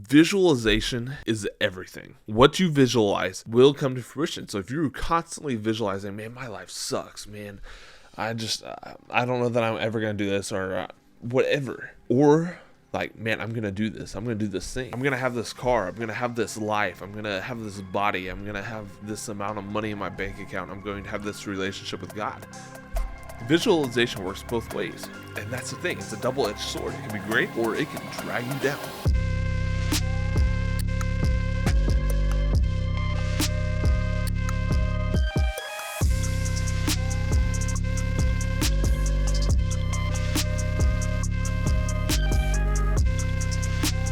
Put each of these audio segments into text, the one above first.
Visualization is everything. What you visualize will come to fruition. So if you're constantly visualizing, man, my life sucks, man, I don't know that I'm ever going to do this or whatever. Or like, man, I'm going to do this. I'm going to do this thing. I'm going to have this car. I'm going to have this life. I'm going to have this body. I'm going to have this amount of money in my bank account. I'm going to have this relationship with God. Visualization works both ways. And that's the thing. It's a double-edged sword. It can be great or it can drag you down.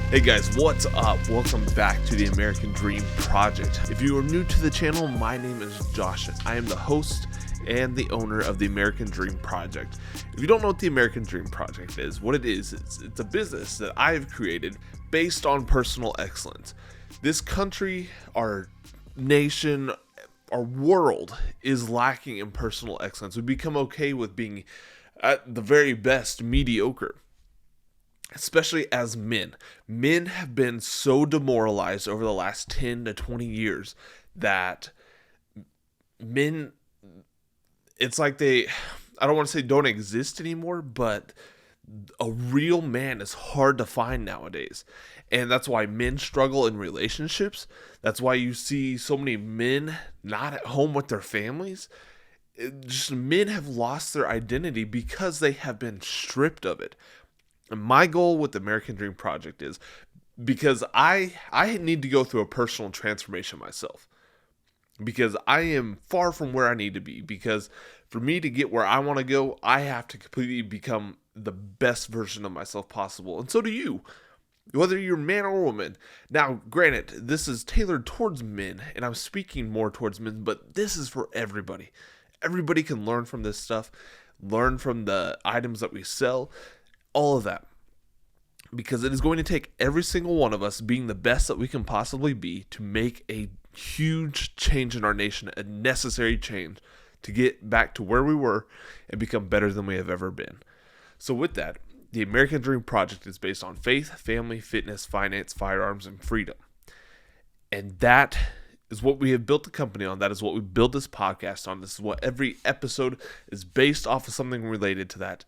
Hey guys, what's up? Welcome back to the American Dream Project. If you are new to the channel, my name is Josh. I am the host and the owner of the American Dream Project. If you don't know what the American Dream Project is, what it is, it's a business that I have created based on personal excellence. This country, our nation, our world is lacking in personal excellence. We've become okay with being at the very best mediocre. Especially as men. Men have been so demoralized over the last 10 to 20 years that men, it's like I don't want to say don't exist anymore, but a real man is hard to find nowadays. And that's why men struggle in relationships. That's why you see so many men not at home with their families. Just men have lost their identity because they have been stripped of it. And my goal with the American Dream Project is because I need to go through a personal transformation myself. Because I am far from where I need to be. Because for me to get where I want to go, I have to completely become the best version of myself possible. And so do you. Whether you're man or woman. Now, granted, this is tailored towards men. And I'm speaking more towards men. But this is for everybody. Everybody can learn from this stuff. Learn from the items that we sell. All of that, because it is going to take every single one of us being the best that we can possibly be to make a huge change in our nation, a necessary change to get back to where we were and become better than we have ever been. So with that, the American Dream Project is based on faith, family, fitness, finance, firearms, and freedom. And that is what we have built the company on. That is what we built this podcast on. This is what every episode is based off of, something related to that.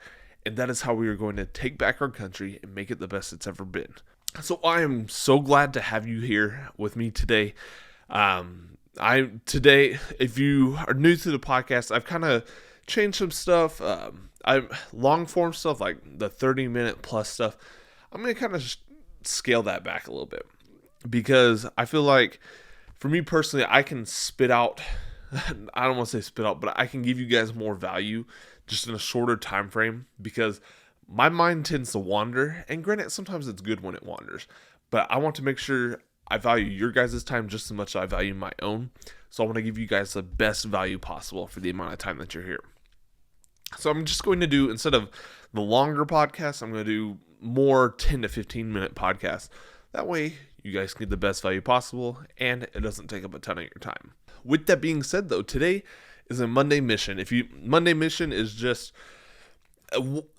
And that is how we are going to take back our country and make it the best it's ever been. So I am so glad to have you here with me today. Today, if you are new to the podcast, I've kind of changed some stuff. I'm long form stuff, like the 30-minute plus stuff. I'm going to kind of scale that back a little bit. Because I feel like, for me personally, I can spit out, I don't want to say spit out, but I can give you guys more value just in a shorter time frame, because my mind tends to wander, and granted, sometimes it's good when it wanders, but I want to make sure I value your guys' time just as much as I value my own. So I want to give you guys the best value possible for the amount of time that you're here. So I'm just going to do, instead of the longer podcasts, I'm going to do more 10 to 15 minute podcasts. That way you guys can get the best value possible and it doesn't take up a ton of your time. With that being said though, today is a Monday mission. Monday mission is just,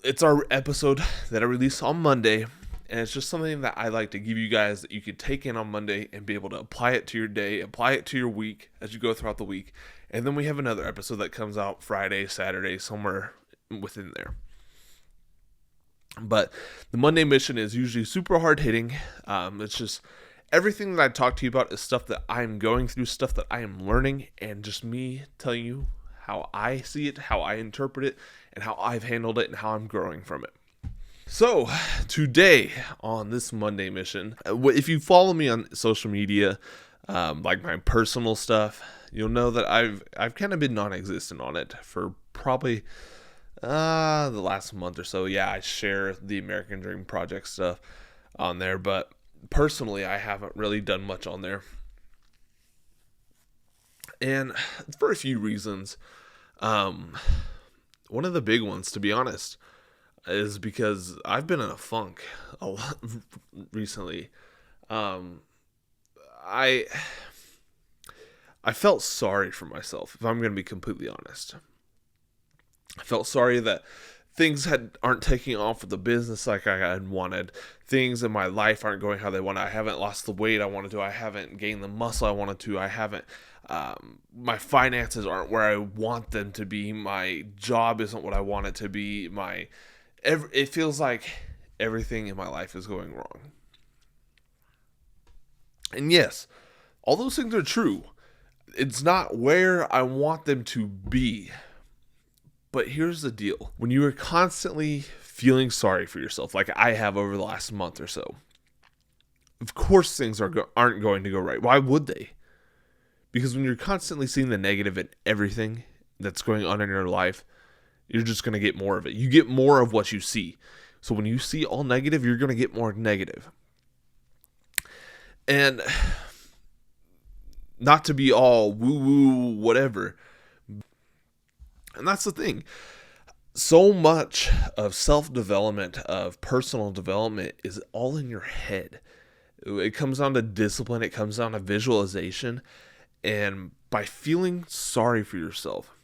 it's our episode that I release on Monday, and it's just something that I like to give you guys that you could take in on Monday and be able to apply it to your day, apply it to your week as you go throughout the week. And then we have another episode that comes out Friday, Saturday, somewhere within there. But the Monday mission is usually super hard hitting. It's just everything that I talk to you about is stuff that I'm going through, stuff that I am learning, and just me telling you how I see it, how I interpret it, and how I've handled it, and how I'm growing from it. So, today on this Monday mission, if you follow me on social media, like my personal stuff, you'll know that I've kind of been non-existent on it for probably the last month or so. Yeah, I share the American Dream Project stuff on there, but personally, I haven't really done much on there. And for a few reasons. One of the big ones, to be honest, is because I've been in a funk a lot recently. I felt sorry for myself, if I'm going to be completely honest. I felt sorry that things aren't taking off with the business like I had wanted. Things in my life aren't going how they want. I haven't lost the weight I wanted to. I haven't gained the muscle I wanted to. I haven't. My finances aren't where I want them to be. My job isn't what I want it to be. It feels like everything in my life is going wrong. And yes, all those things are true. It's not where I want them to be. But here's the deal. When you are constantly feeling sorry for yourself, like I have over the last month or so, of course things aren't going to go right. Why would they? Because when you're constantly seeing the negative in everything that's going on in your life, you're just going to get more of it. You get more of what you see. So when you see all negative, you're going to get more negative. And not to be all woo-woo, whatever. And that's the thing. So much of self-development, of personal development, is all in your head. It comes down to discipline. It comes down to visualization. And by feeling sorry for yourself,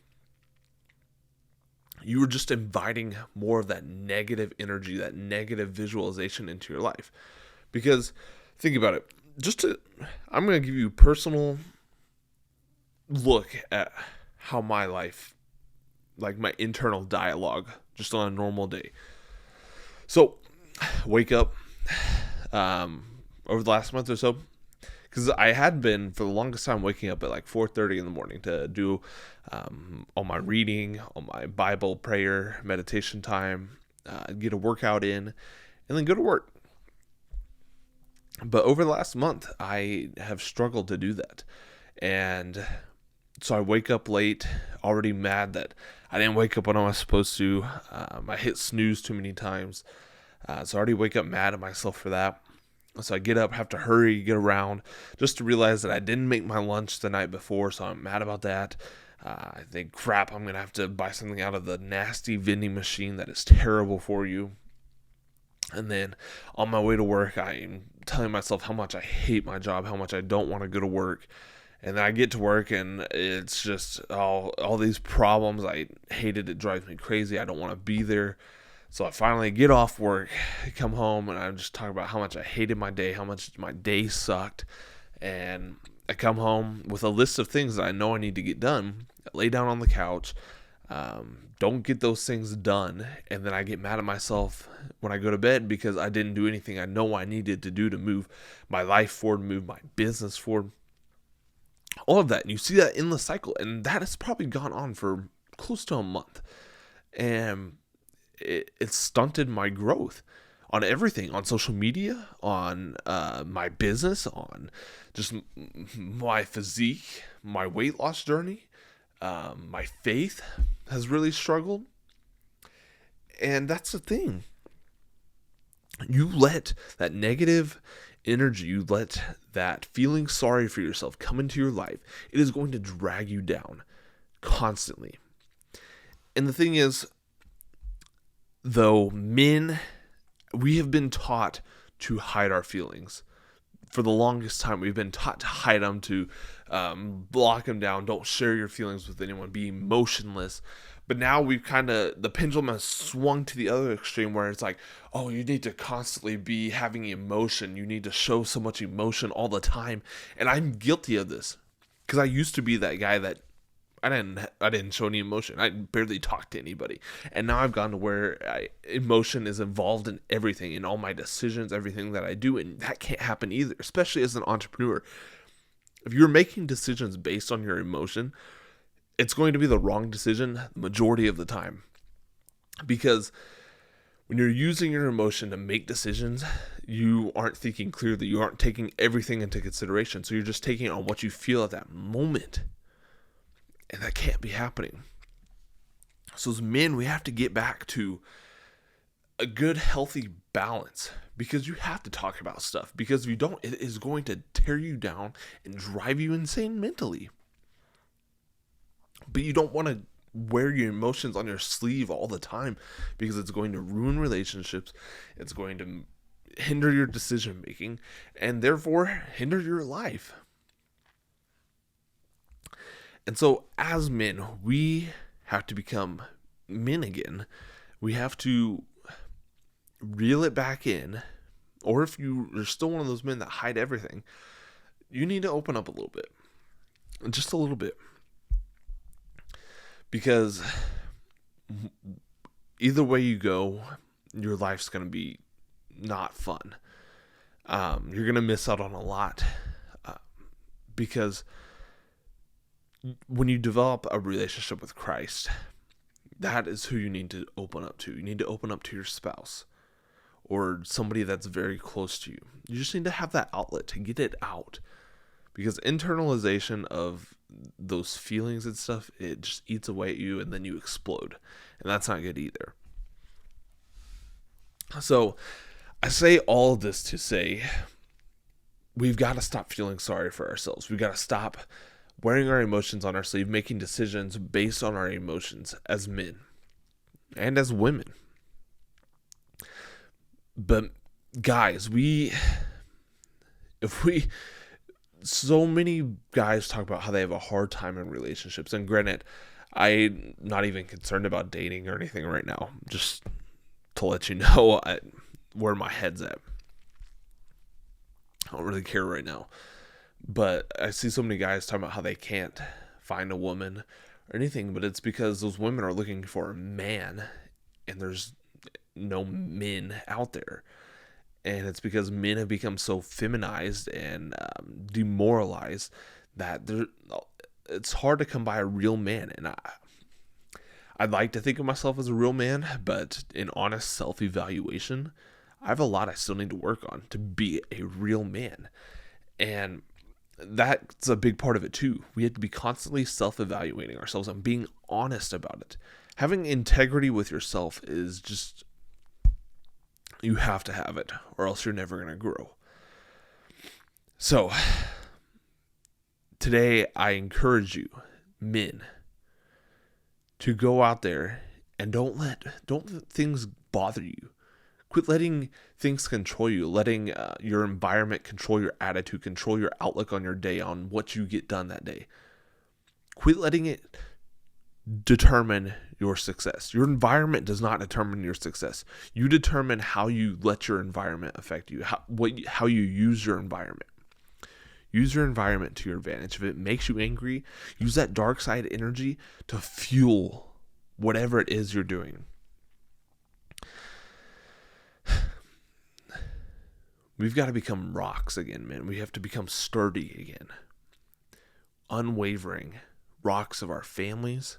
you are just inviting more of that negative energy, that negative visualization into your life. Because think about it. I'm going to give you a personal look at how my life, like my internal dialogue, just on a normal day. So, wake up over the last month or so, because I had been for the longest time waking up at like 4:30 in the morning to do all my reading, all my Bible, prayer, meditation time, get a workout in, and then go to work. But over the last month, I have struggled to do that. And so I wake up late, already mad that I didn't wake up when I was supposed to. I hit snooze too many times. So I already wake up mad at myself for that. So I get up, have to hurry, get around, just to realize that I didn't make my lunch the night before. So I'm mad about that. I think, crap, I'm going to have to buy something out of the nasty vending machine that is terrible for you. And then on my way to work, I'm telling myself how much I hate my job, how much I don't want to go to work. And then I get to work and it's just all these problems. I hate it. It drives me crazy. I don't want to be there. So I finally get off work, come home, and I'm just talking about how much I hated my day, how much my day sucked. And I come home with a list of things that I know I need to get done. I lay down on the couch, don't get those things done, and then I get mad at myself when I go to bed because I didn't do anything I know I needed to do to move my life forward, move my business forward. All of that. And you see that in the cycle. And that has probably gone on for close to a month. And it stunted my growth on everything, on social media, on my business, on just my physique, my weight loss journey. My faith has really struggled. And that's the thing. You let that negative energy, you let that feeling sorry for yourself come into your life, it is going to drag you down constantly. And the thing is, though, men, we have been taught to hide our feelings. For the longest time, we've been taught to hide them, to block them down, don't share your feelings with anyone, be emotionless. But now the pendulum has swung to the other extreme where it's like, oh, you need to constantly be having emotion. You need to show so much emotion all the time. And I'm guilty of this because I used to be that guy that I didn't show any emotion. I barely talked to anybody. And now I've gone to where emotion is involved in everything, in all my decisions, everything that I do. And that can't happen either, especially as an entrepreneur. If you're making decisions based on your emotion, it's going to be the wrong decision the majority of the time. Because when you're using your emotion to make decisions, you aren't thinking clearly. You aren't taking everything into consideration. So you're just taking it on what you feel at that moment. And that can't be happening. So as men, we have to get back to a good, healthy balance. Because you have to talk about stuff. Because if you don't, it is going to tear you down and drive you insane mentally. But you don't want to wear your emotions on your sleeve all the time because it's going to ruin relationships. It's going to hinder your decision making and therefore hinder your life. And so as men, we have to become men again. we have to reel it back in. Or if you're still one of those men that hide everything, you need to open up a little bit. Just a little bit. Because either way you go, your life's going to be not fun. You're going to miss out on a lot. Because when you develop a relationship with Christ, that is who you need to open up to. You need to open up to your spouse or somebody that's very close to you. You just need to have that outlet to get it out. Because internalization of those feelings and stuff, it just eats away at you and then you explode. And that's not good either. So I say all of this to say we've got to stop feeling sorry for ourselves. We've got to stop wearing our emotions on our sleeve, making decisions based on our emotions as men and as women. But guys, so many guys talk about how they have a hard time in relationships. And granted, I'm not even concerned about dating or anything right now. Just to let you know where my head's at. I don't really care right now. But I see so many guys talking about how they can't find a woman or anything. But it's because those women are looking for a man. And there's no men out there. And it's because men have become so feminized and demoralized that it's hard to come by a real man. And I'd like to think of myself as a real man, but in honest self-evaluation, I have a lot I still need to work on to be a real man. And that's a big part of it too. We have to be constantly self-evaluating ourselves and being honest about it. Having integrity with yourself is just, you have to have it, or else you're never going to grow. So, today I encourage you, men, to go out there and don't let things bother you. Quit letting things control you, letting your environment control your attitude, control your outlook on your day, on what you get done that day. Quit letting it determine your success. Your environment does not determine your success. You determine how you let your environment affect you, how you use your environment. Use your environment to your advantage. If it makes you angry, use that dark side energy to fuel whatever it is you're doing. We've got to become rocks again, man. We have to become sturdy again. Unwavering rocks of our families,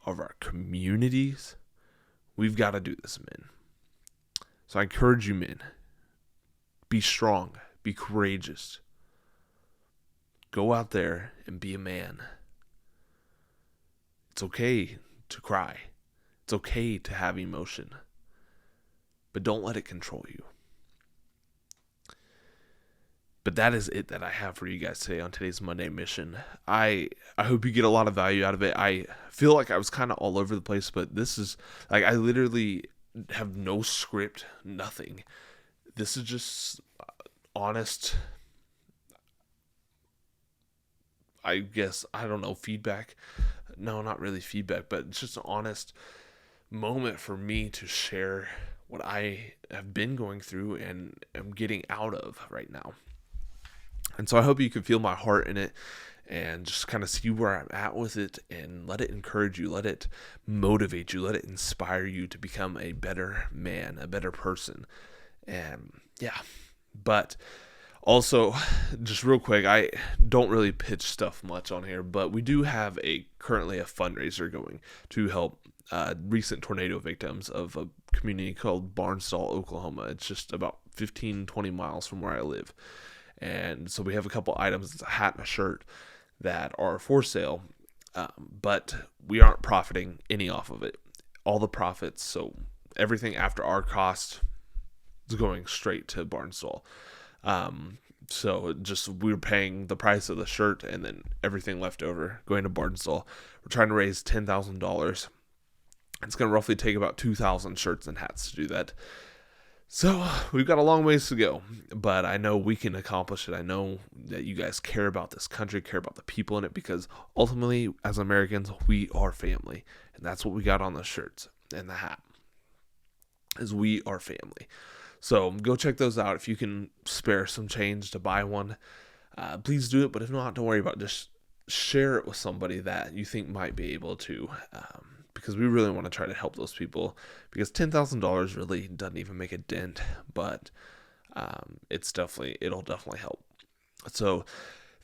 of our communities. We've got to do this, men. So I encourage you, men, be strong, be courageous. Go out there and be a man. It's okay to cry. It's okay to have emotion. But don't let it control you. But that is it that I have for you guys today on today's Monday Mission. I hope you get a lot of value out of it. I feel like I was kind of all over the place, but this is, like, I literally have no script, nothing. This is just honest, I guess, I don't know, feedback. No, not really feedback, but it's just an honest moment for me to share what I have been going through and am getting out of right now. And so I hope you can feel my heart in it and just kind of see where I'm at with it and let it encourage you, let it motivate you, let it inspire you to become a better man, a better person. And yeah, but also just real quick, I don't really pitch stuff much on here, but we do have currently a fundraiser going to help recent tornado victims of a community called Barnsdall, Oklahoma. It's just about 15-20 miles from where I live. And so we have a couple items, it's a hat and a shirt, that are for sale, but we aren't profiting any off of it. All the profits, so everything after our cost is going straight to Barnsdall. So just we're paying the price of the shirt and then everything left over going to Barnsdall. We're trying to raise $10,000. It's going to roughly take about 2,000 shirts and hats to do that. So we've got a long ways to go, but I know we can accomplish it. I know that you guys care about this country, care about the people in it, because ultimately, as Americans, we are family, and that's what we got on the shirts and the hat. as we are family. So go check those out. If you can spare some change to buy one, please do it. But if not, don't worry about it. Just share it with somebody that you think might be able to, because we really want to try to help those people, because $10,000 really doesn't even make a dent, but it'll definitely help. So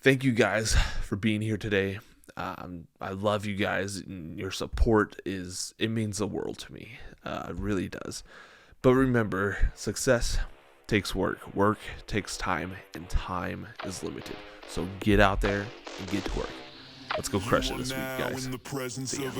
thank you guys for being here today. I love you guys, and your support it means the world to me. It really does. But remember, success takes work. Work takes time, and time is limited. So get out there and get to work. Let's go crush it this week, guys. See ya.